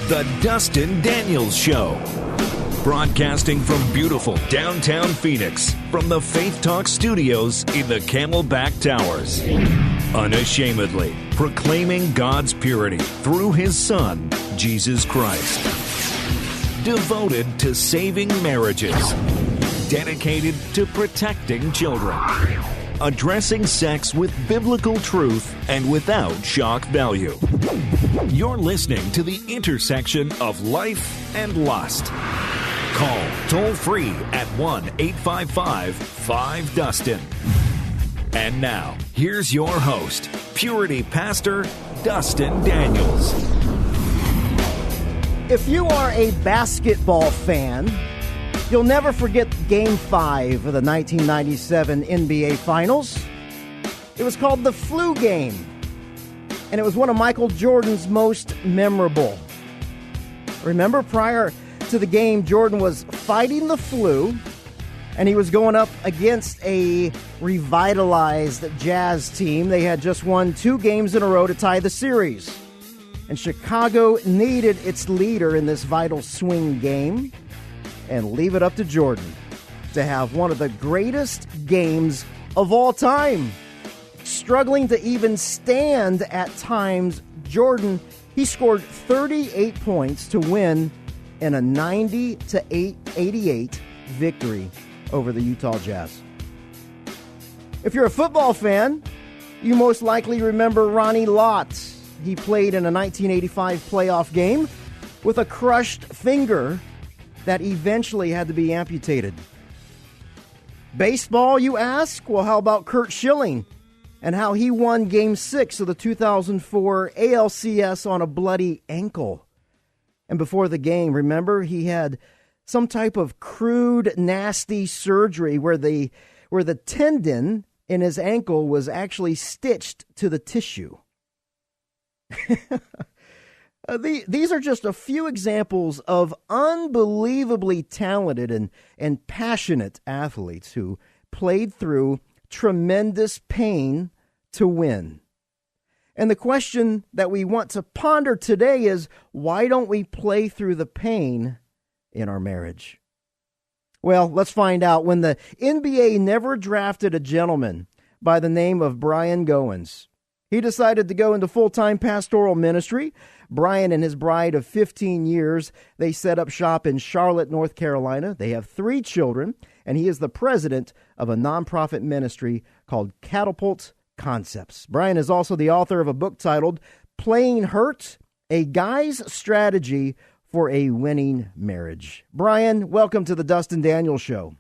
The Dustin Daniels Show. Broadcasting from beautiful downtown Phoenix from the Faith Talk Studios in the Camelback Towers. Unashamedly proclaiming God's purity through His Son, Jesus Christ. Devoted to saving marriages. Dedicated to protecting children. Addressing sex with biblical truth and without shock value. You're listening to the intersection of life and lust. Call toll-free at 1-855-5-DUSTIN. And now, here's your host, Purity Pastor Dustin Daniels. If you are a basketball fan, you'll never forget Game 5 of the 1997 NBA Finals. It was called the Flu Game, and it was one of Michael Jordan's most memorable. Remember, prior to the game, Jordan was fighting the flu, and he was going up against a revitalized Jazz team. They had just won 2 games in a row to tie the series, and Chicago needed its leader in this vital swing game and leave it up to Jordan to have one of the greatest games of all time. Struggling to even stand at times, Jordan, he scored 38 points to win in a 90-88 victory over the Utah Jazz. If you're a football fan, you most likely remember Ronnie Lott. He played in a 1985 playoff game with a crushed finger that eventually had to be amputated. Baseball, you ask? Well, how about Curt Schilling and how he won Game 6 of the 2004 ALCS on a bloody ankle? And before the game, remember, he had some type of crude, nasty surgery where the tendon in his ankle was actually stitched to the tissue. These are just a few examples of unbelievably talented and passionate athletes who played through tremendous pain to win. And the question that we want to ponder today is, why don't we play through the pain in our marriage? Well, let's find out. When the NBA never drafted a gentleman by the name of Brian Goins, he decided to go into full-time pastoral ministry. Brian and his bride of 15 years, they set up shop in Charlotte, North Carolina. They have 3 children, and he is the president of a nonprofit ministry called Catapult Concepts. Brian is also the author of a book titled Playing Hurt, A Guy's Strategy for a Winning Marriage. Brian, welcome to the Dustin Daniels Show.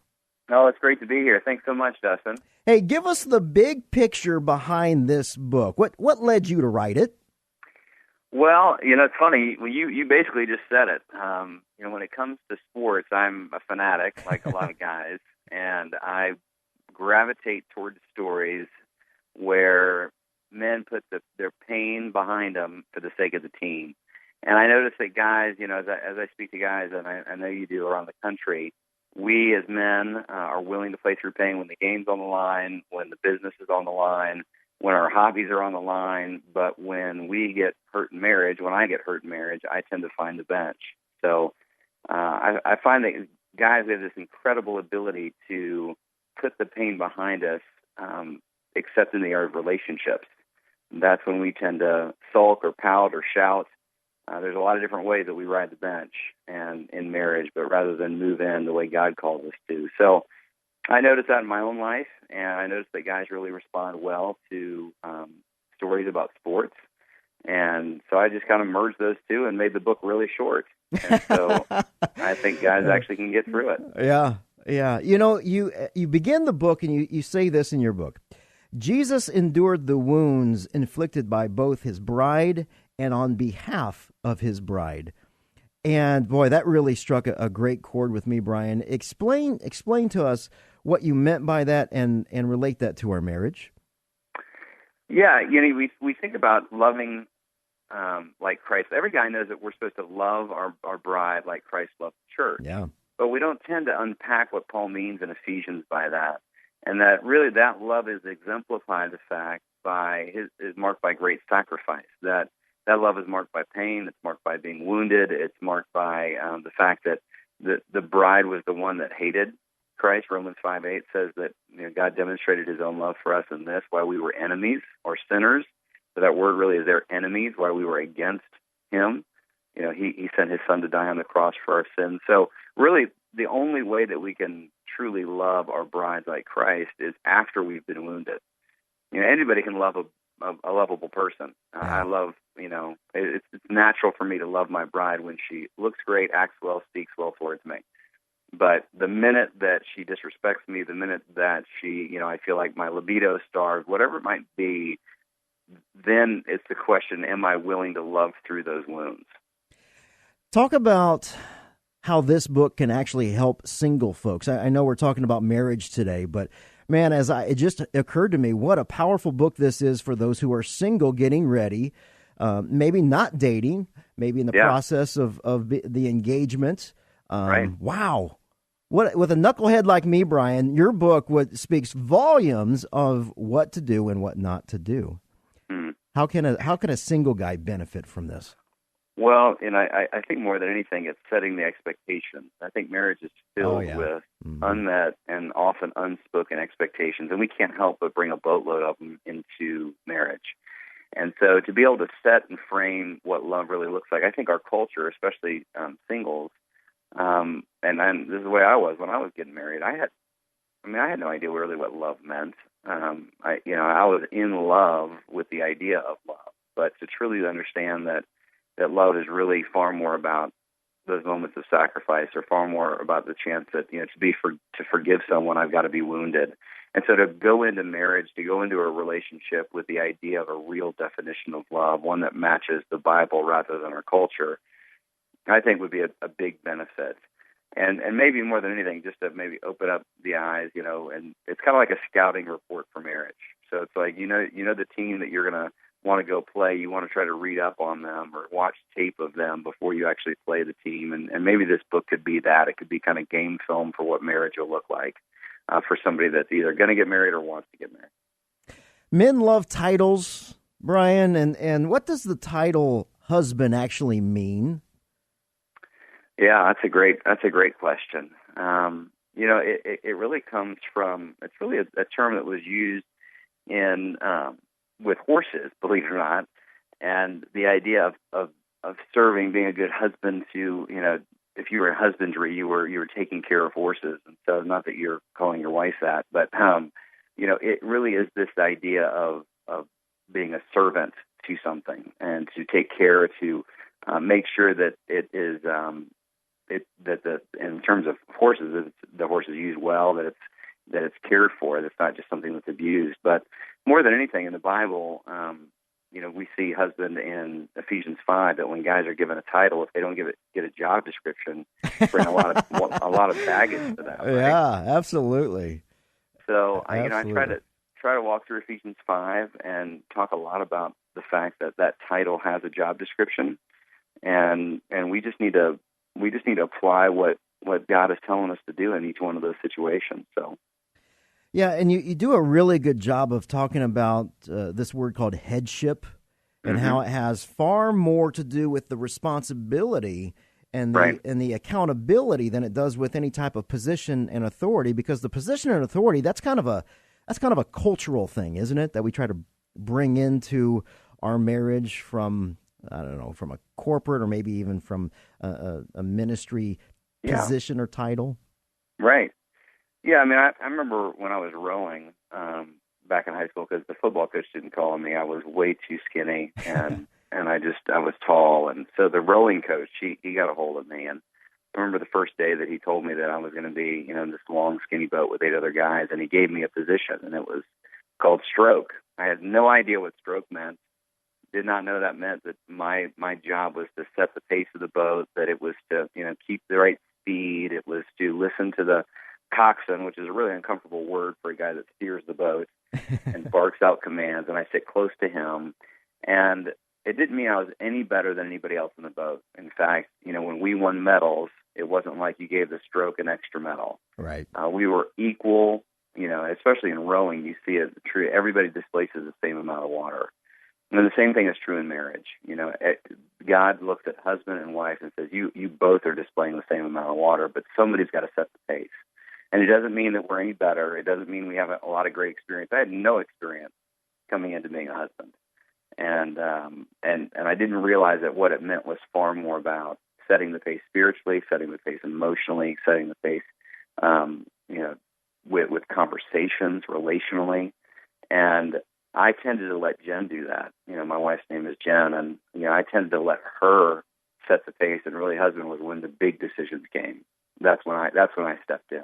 Oh, it's great to be here. Thanks so much, Dustin. Hey, give us the big picture behind this book. What led you to write it? Well, it's funny. Well, you basically just said it. When it comes to sports, I'm a fanatic, like a lot of guys, and I gravitate towards stories where men put their pain behind them for the sake of the team. And I notice that guys, as I speak to guys, and I know you do around the country, we as men are willing to play through pain when the game's on the line, when the business is on the line, when our hobbies are on the line. But when we get hurt in marriage, when I get hurt in marriage, I tend to find the bench. So I find that guys have this incredible ability to put the pain behind us, except in the art of relationships. That's when we tend to sulk or pout or shout. There's a lot of different ways that we ride the bench and in marriage, but rather than move in the way God calls us to. So I noticed that in my own life, and I noticed that guys really respond well to stories about sports. And so I just kind of merged those two and made the book really short. And so I think guys actually can get through it. Yeah. You begin the book and you say this in your book. Jesus endured the wounds inflicted by both his bride and on behalf of his bride. And boy, that really struck a great chord with me, Brian. Explain to us what you meant by that and relate that to our marriage. Yeah, we think about loving like Christ. Every guy knows that we're supposed to love our bride like Christ loved the church. Yeah. But we don't tend to unpack what Paul means in Ephesians by that. And that really that love is exemplified the fact by great sacrifice. That love is marked by pain. It's marked by being wounded. It's marked by the fact that the bride was the one that hated Christ. Romans 5:8 says that God demonstrated His own love for us in this: while we were enemies or sinners. So that word really is their enemies. While we were against Him, He sent His Son to die on the cross for our sins. So really, the only way that we can truly love our bride like Christ is after we've been wounded. Anybody can love a lovable person. I love, it's natural for me to love my bride when she looks great, acts well, speaks well towards me. But the minute that she disrespects me, the minute that she, I feel like my libido starved, whatever it might be, then it's the question, am I willing to love through those wounds? Talk about how this book can actually help single folks. I know we're talking about marriage today, but man, it just occurred to me what a powerful book this is for those who are single, getting ready, maybe not dating, maybe in the process of the engagement. Right. Wow. With a knucklehead like me, Brian, your book speaks volumes of what to do and what not to do. How can a single guy benefit from this? Well, and I think more than anything, it's setting the expectations. I think marriage is filled with unmet and often unspoken expectations, and we can't help but bring a boatload of them into marriage. And so to be able to set and frame what love really looks like, I think our culture, especially singles, and this is the way I was when I was getting married. I had no idea really what love meant. I was in love with the idea of love, but to truly understand that love is really far more about those moments of sacrifice, or far more about the chance that to forgive someone, I've got to be wounded. And so to go into marriage, to go into a relationship with the idea of a real definition of love, one that matches the Bible rather than our culture, I think would be a big benefit. And maybe more than anything, just to maybe open up the eyes, and it's kind of like a scouting report for marriage. So it's like, the team that you're going to want to go play, you want to try to read up on them or watch tape of them before you actually play the team. And maybe this book could be that. It could be kind of game film for what marriage will look like for somebody that's either going to get married or wants to get married. Men love titles, Brian, and what does the title husband actually mean? Yeah, that's a great question. It really comes from, it's really a term that was used in with horses, believe it or not, and the idea of serving, being a good husband to, if you were in husbandry, you were taking care of horses, and so not that you're calling your wife that, but it really is this idea of being a servant to something and to take care, to make sure that it is in terms of horses, the horse is used well, that it's cared for, that it's not just something that's abused. But more than anything in the Bible, we see husband in Ephesians 5 that when guys are given a title, if they don't get a job description, bring a lot of baggage to that. Right? Yeah, absolutely. So I try to walk through Ephesians 5 and talk a lot about the fact that title has a job description, and we just need to apply what God is telling us to do in each one of those situations. So. Yeah, and you do a really good job of talking about this word called headship and how it has far more to do with the responsibility and the accountability than it does with any type of position and authority, because the position and authority, that's kind of a cultural thing, isn't it? That we try to bring into our marriage from, I don't know, from a corporate or maybe even from a ministry position or title. Right. Yeah, I remember when I was rowing back in high school, because the football coach didn't call on me. I was way too skinny, and I was tall, and so the rowing coach, he got a hold of me, and I remember the first day that he told me that I was going to be, in this long, skinny boat with 8 other guys, and he gave me a position, and it was called stroke. I had no idea what stroke meant. Did not know that meant that my job was to set the pace of the boat, that it was to, keep the right speed. It was to listen to the coxswain, which is a really uncomfortable word for a guy that steers the boat and barks out commands, and I sit close to him. And it didn't mean I was any better than anybody else in the boat. In fact, when we won medals, it wasn't like you gave the stroke an extra medal. Right. We were equal especially in rowing, you see it true. Everybody displaces the same amount of water. And the same thing is true in marriage. God looks at husband and wife and says, you both are displaying the same amount of water, but somebody's got to set the pace. And it doesn't mean that we're any better. It doesn't mean we have a lot of great experience. I had no experience coming into being a husband. And I didn't realize that what it meant was far more about setting the pace spiritually, setting the pace emotionally, setting the pace, with conversations, relationally. And I tended to let Jen do that. My wife's name is Jen, and I tended to let her set the pace. And really, husband was when the big decisions came. That's when I stepped in.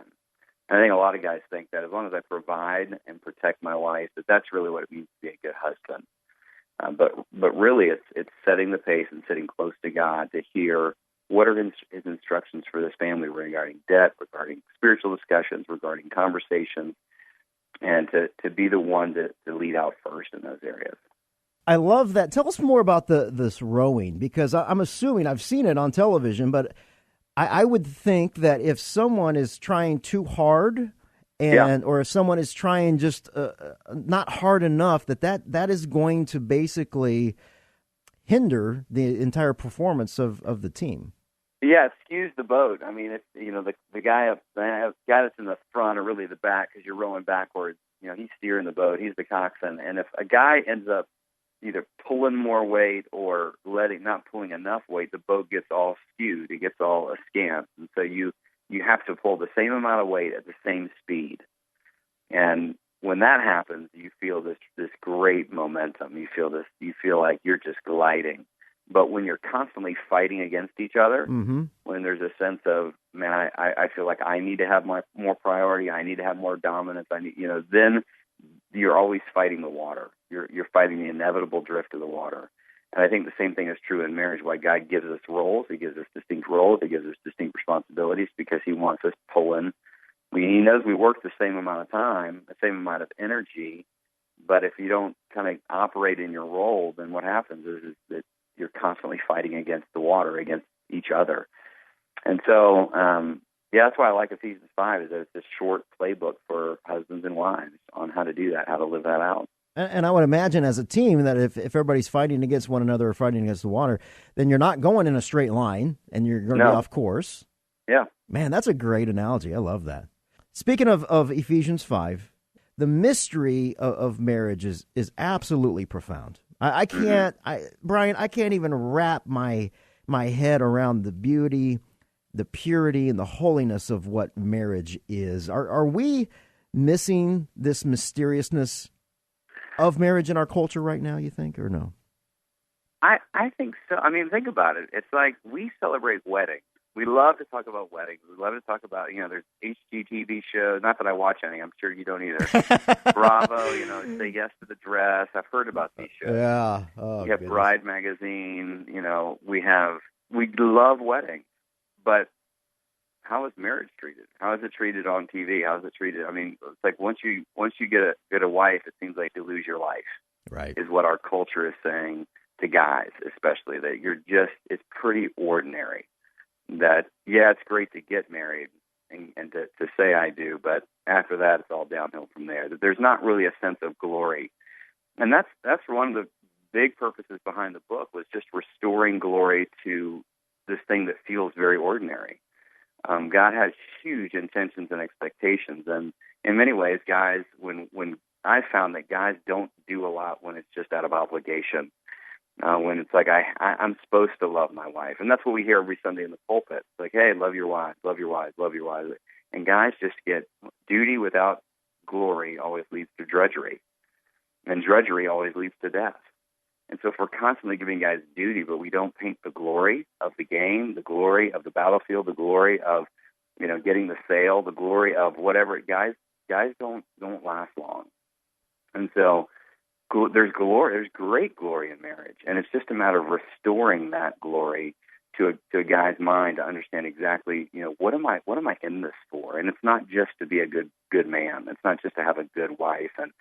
And I think a lot of guys think that as long as I provide and protect my wife, that's really what it means to be a good husband. But really, it's setting the pace and sitting close to God to hear what are his instructions for this family regarding debt, regarding spiritual discussions, regarding conversations, and to be the one to lead out first in those areas. I love that. Tell us more about this rowing, because I'm assuming I've seen it on television, but I would think that if someone is trying too hard or if someone is trying just not hard enough, that is going to basically hinder the entire performance of the team. Yeah, it skews the boat. I mean, it's the guy that's in the front or really the back, because you're rowing backwards. He's steering the boat. He's the coxswain, and if a guy ends up either pulling more weight or not pulling enough weight, the boat gets all skewed. It gets all askance, and so you have to pull the same amount of weight at the same speed. And when that happens, you feel this great momentum. You feel like you're just gliding. But when you're constantly fighting against each other, when there's a sense of, man, I feel like I need to have more priority, I need to have more dominance, then you're always fighting the water. You're fighting the inevitable drift of the water. And I think the same thing is true in marriage. Why God gives us roles, He gives us distinct roles, He gives us distinct responsibilities, because He wants us to pull in. He knows we work the same amount of time, the same amount of energy, but if you don't kind of operate in your role, then what happens is that you're constantly fighting against the water, against each other. And so, that's why I like Ephesians 5, is that it's this short playbook for husbands and wives on how to do that, how to live that out. And I would imagine as a team that if everybody's fighting against one another or fighting against the water, then you're not going in a straight line and you're going to be off course. Yeah. Man, that's a great analogy. I love that. Speaking of Ephesians 5, the mystery of marriage is absolutely profound. I can't, Brian, I can't even wrap my head around the beauty, the purity, and the holiness of what marriage is. Are we missing this mysteriousness of marriage in our culture right now, you think, or no? I think so. I mean, think about it. It's like we celebrate weddings. We love to talk about weddings. We love to talk about, there's HGTV shows. Not that I watch any. I'm sure you don't either. Bravo, Say Yes to the Dress. I've heard about these shows. Yeah. We have Bride Magazine. We love weddings. But how is marriage treated? How is it treated on TV? How is it treated? I mean, it's like once you get a wife, it seems like you lose your life. Right. Is what our culture is saying to guys, especially, that it's pretty ordinary. That, it's great to get married and to say I do, but after that, it's all downhill from there. That there's not really a sense of glory. And that's one of the big purposes behind the book, was just restoring glory to this thing that feels very ordinary. God has huge intentions and expectations, and in many ways, guys, when I found that guys don't do a lot when it's just out of obligation. When it's like I'm supposed to love my wife, and that's what we hear every Sunday in the pulpit. It's like, hey, love your wives, love your wives, love your wives, and guys just get duty without glory always leads to drudgery, and drudgery always leads to death. And so if we're constantly giving guys duty, but we don't paint the glory of the game, the glory of the battlefield, the glory of getting the sale, the glory of whatever, guys don't last long. And so there's great glory in marriage, and it's just a matter of restoring that glory to a guy's mind to understand exactly, what am I in this for? And it's not just to be a good man. It's not just to have a good wife and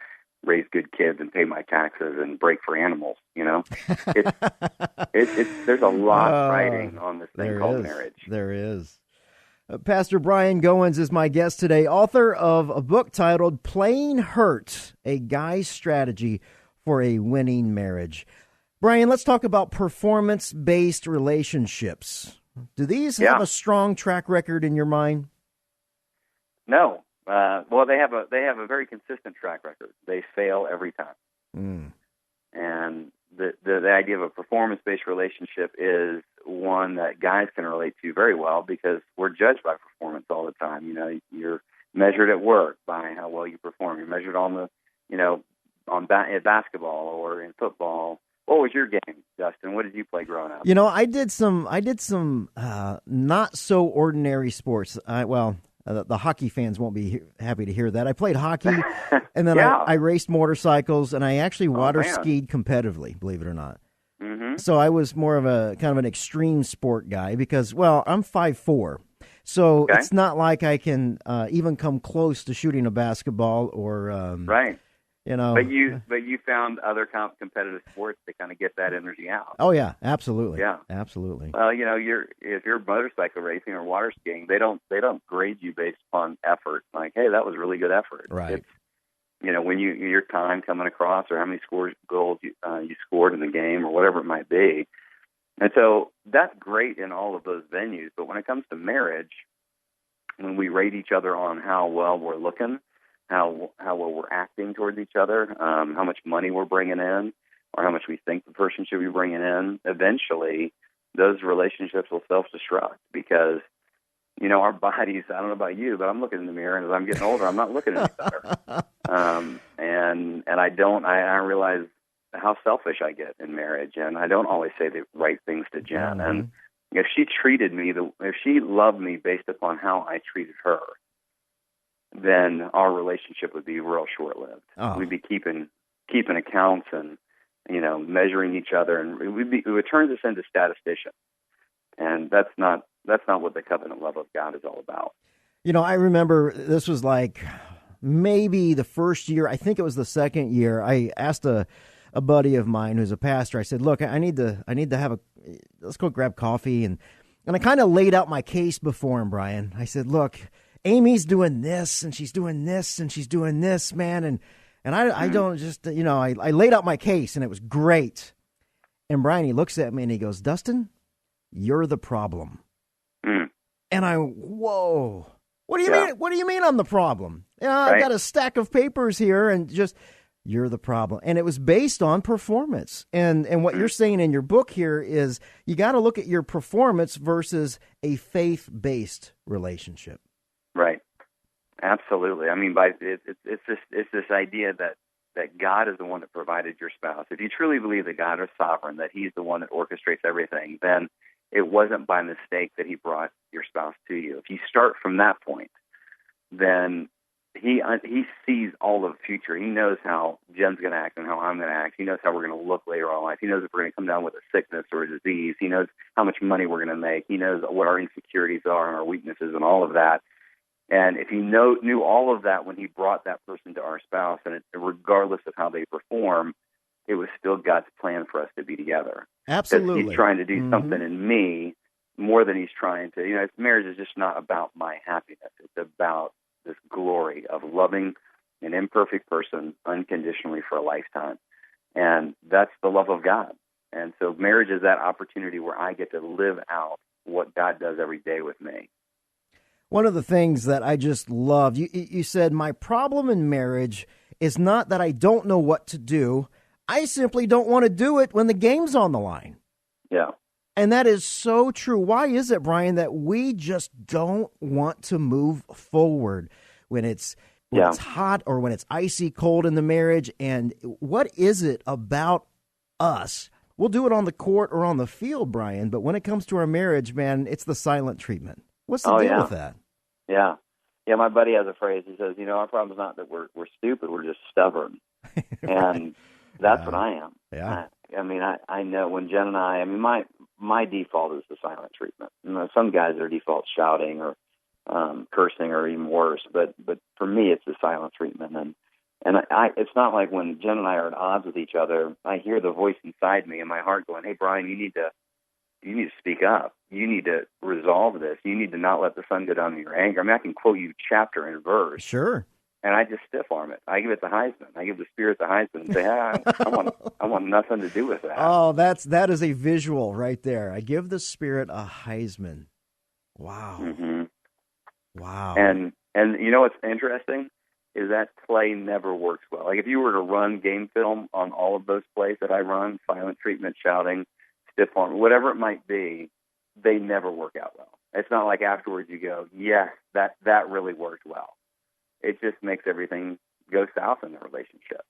raise good kids and pay my taxes and break for animals. It's there's a lot riding on this thing called marriage. There is. Pastor Brian Goins is my guest today, author of a book titled Playing Hurt, A Guy's Strategy for a Winning Marriage. Brian, let's talk about performance-based relationships. Do these have a strong track record in your mind? No. Well, they have a very consistent track record. They fail every time. And the idea of a performance-based relationship is one that guys can relate to very well because we're judged by performance all the time. You know, you're measured at work by how well you perform. You're measured on the, at basketball or in football. What was your game, Dustin? What did you play growing up? You know, I did some not so ordinary sports. The hockey fans won't be happy to hear that. I played hockey, and then I raced motorcycles, and I actually water skied competitively, believe it or not. Mm-hmm. So I was more of a kind of an extreme sport guy because, I'm 5'4", so it's not like I can even come close to shooting a basketball or right. You know, but you found other competitive sports to kind of get that energy out. Oh yeah, absolutely. Yeah, absolutely. Well, if you're motorcycle racing or water skiing, they don't grade you based upon effort. Like, hey, that was really good effort. Right. It's, when your time coming across or how many goals you scored in the game or whatever it might be, and so that's great in all of those venues. But when it comes to marriage, when we rate each other on how well we're looking, how well we're acting towards each other, how much money we're bringing in, or how much we think the person should be bringing in, eventually those relationships will self-destruct because, our bodies, I don't know about you, but I'm looking in the mirror, and as I'm getting older, I'm not looking any better. And I realize how selfish I get in marriage, and I don't always say the right things to Jen. Mm-hmm. And if she loved me based upon how I treated her, then our relationship would be real short-lived. Oh. We'd be keeping accounts and, measuring each other, and it would turn us into statisticians. And that's not what the covenant love of God is all about. I remember this was like maybe the first year. I think it was the second year. I asked a buddy of mine who's a pastor. I said, "Look, I need to have let's go grab coffee." And I kind of laid out my case before him, Brian. I said, "Look, Amy's doing this, and she's doing this, and she's doing this, man." And I don't just, I laid out my case, and it was great. And Brian, he looks at me, and he goes, "Dustin, you're the problem." And whoa, what do you mean? What do you mean I'm the problem? Right. I got a stack of papers here, and just, you're the problem. And it was based on performance. And what you're saying in your book here is you got to look at your performance versus a faith-based relationship. Right. Absolutely. I mean, it's this idea that God is the one that provided your spouse. If you truly believe that God is sovereign, that He's the one that orchestrates everything, then it wasn't by mistake that He brought your spouse to you. If you start from that point, then He sees all of the future. He knows how Jen's going to act and how I'm going to act. He knows how we're going to look later on in life. He knows if we're going to come down with a sickness or a disease. He knows how much money we're going to make. He knows what our insecurities are and our weaknesses and all of that. And if He knew all of that when He brought that person to our spouse, and regardless of how they perform, it was still God's plan for us to be together. Absolutely. He's trying to do something in me more than He's trying to, marriage is just not about my happiness. It's about this glory of loving an imperfect person unconditionally for a lifetime. And that's the love of God. And so marriage is that opportunity where I get to live out what God does every day with me. One of the things that I just loved, you said, my problem in marriage is not that I don't know what to do. I simply don't want to do it when the game's on the line. Yeah. And that is so true. Why is it, Brian, that we just don't want to move forward when it's hot or when it's icy cold in the marriage? And what is it about us? We'll do it on the court or on the field, Brian, but when it comes to our marriage, man, it's the silent treatment. What's the deal with that? Yeah. Yeah, my buddy has a phrase. He says, our problem is not that we're stupid, we're just stubborn. Right. And that's what I am. Yeah. I know when Jen and my default is the silent treatment. Some guys, their default's shouting or cursing or even worse, but for me, it's the silent treatment. And it's not like when Jen and I are at odds with each other, I hear the voice inside me in my heart going, "Hey, Brian, you need to you need to speak up. You need to resolve this. You need to not let the sun go down in your anger. I mean, I can quote you chapter and verse. Sure. And I just stiff arm it. I give it the Heisman. I give the Spirit the Heisman and say, I want nothing to do with that. Oh, that is a visual right there. I give the Spirit a Heisman. Wow. Mm-hmm. Wow. And you know what's interesting is that play never works well. Like if you were to run game film on all of those plays that I run, silent treatment, shouting, stiff arm, whatever it might be, they never work out well. It's not like afterwards you go, yes, that really worked well. It just makes everything go south in the relationship.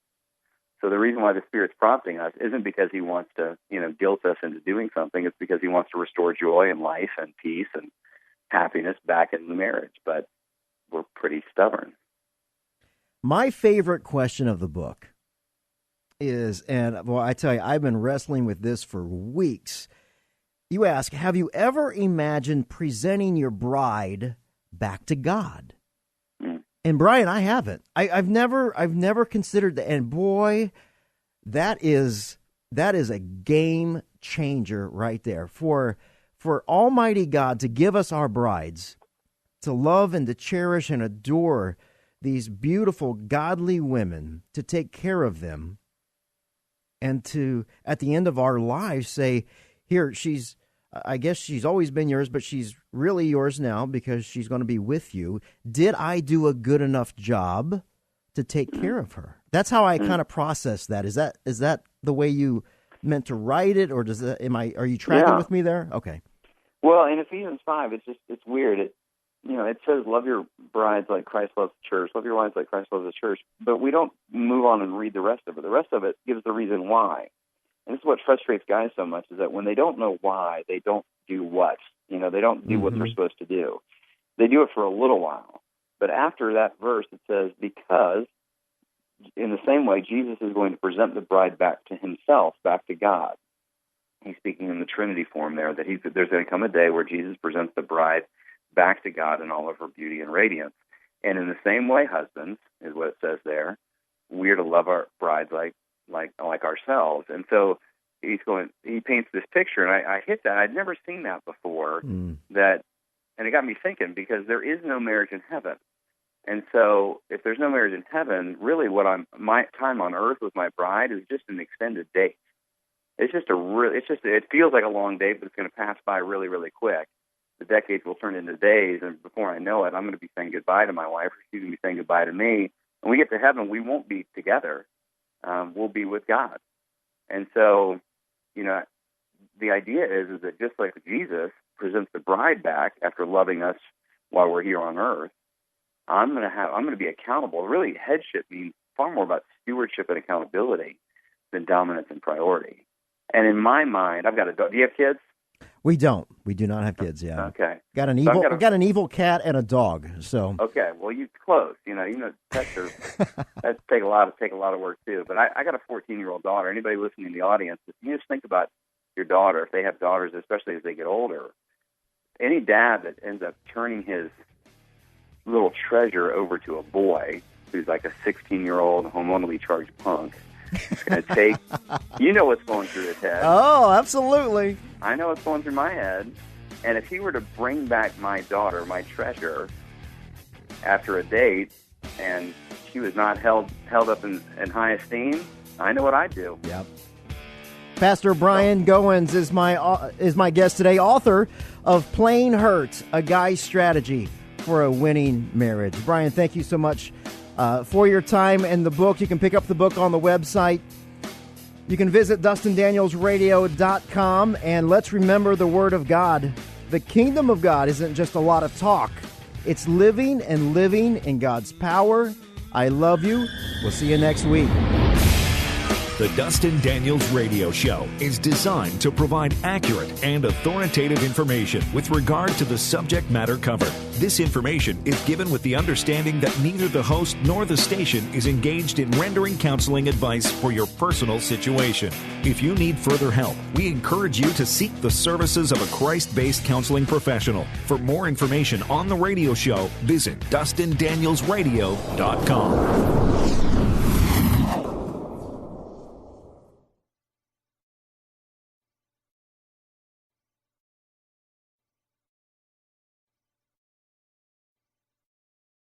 So the reason why the Spirit's prompting us isn't because he wants to, guilt us into doing something. It's because he wants to restore joy and life and peace and happiness back in the marriage. But we're pretty stubborn. My favorite question of the book is, I tell you, I've been wrestling with this for weeks. You ask, have you ever imagined presenting your bride back to God? And Brian, I haven't. I've never considered that. And boy, that is a game changer right there. For Almighty God to give us our brides, to love and to cherish and adore these beautiful, godly women, to take care of them, and to, at the end of our lives, say, here, I guess she's always been yours, but she's really yours now because she's going to be with you. Did I do a good enough job to take care of her? That's how I kind of process that. Is that the way you meant to write it, or are you tracking with me there? Okay. Well, in Ephesians 5, it's weird. It says, love your brides like Christ loves the church, love your wives like Christ loves the church, but we don't move on and read the rest of it. The rest of it gives the reason why. And this is what frustrates guys so much, is that when they don't know why, they don't do what. They don't do what they're supposed to do. They do it for a little while. But after that verse, it says, because in the same way, Jesus is going to present the bride back to himself, back to God. He's speaking in the Trinity form there, that there's going to come a day where Jesus presents the bride back to God in all of her beauty and radiance. And in the same way, husbands, is what it says there, we are to love our brides like ourselves. And so he paints this picture, and I hit that. I'd never seen that before. And it got me thinking, because there is no marriage in heaven. And so if there's no marriage in heaven, really my time on earth with my bride is just an extended date. It feels like a long day, but it's going to pass by really, really quick. The decades will turn into days, and before I know it, I'm going to be saying goodbye to my wife, or she's going to be saying goodbye to me. When we get to heaven, we won't be together. We'll be with God. And so, the idea is that just like Jesus presents the bride back after loving us while we're here on earth, I'm going to be accountable. Really, headship means far more about stewardship and accountability than dominance and priority. And in my mind, I've got a dog. Do you have kids? We don't. We do not have kids. Yeah. Okay. Got an evil cat and a dog. So. Okay. Well, you close. Pets are that take a lot of work too. But I got a 14-year-old daughter. Anybody listening in the audience, if you just think about your daughter, if they have daughters, especially as they get older, any dad that ends up turning his little treasure over to a boy who's like a 16-year-old hormonally charged punk. It's going to take, what's going through his head. Oh, absolutely. I know what's going through my head. And if he were to bring back my daughter, my treasure, after a date, and she was not held up in high esteem, I know what I'd do. Yep. Pastor Brian Goins is my guest today, author of Plain Hurt, A Guy's Strategy for a Winning Marriage. Brian, thank you so much for your time and the book. You can pick up the book on the website. You can visit DustinDanielsRadio.com, and let's remember the Word of God. The kingdom of God isn't just a lot of talk. It's living and living in God's power. I love you. We'll see you next week. The Dustin Daniels Radio Show is designed to provide accurate and authoritative information with regard to the subject matter covered. This information is given with the understanding that neither the host nor the station is engaged in rendering counseling advice for your personal situation. If you need further help, we encourage you to seek the services of a Christ-based counseling professional. For more information on the radio show, visit DustinDanielsRadio.com.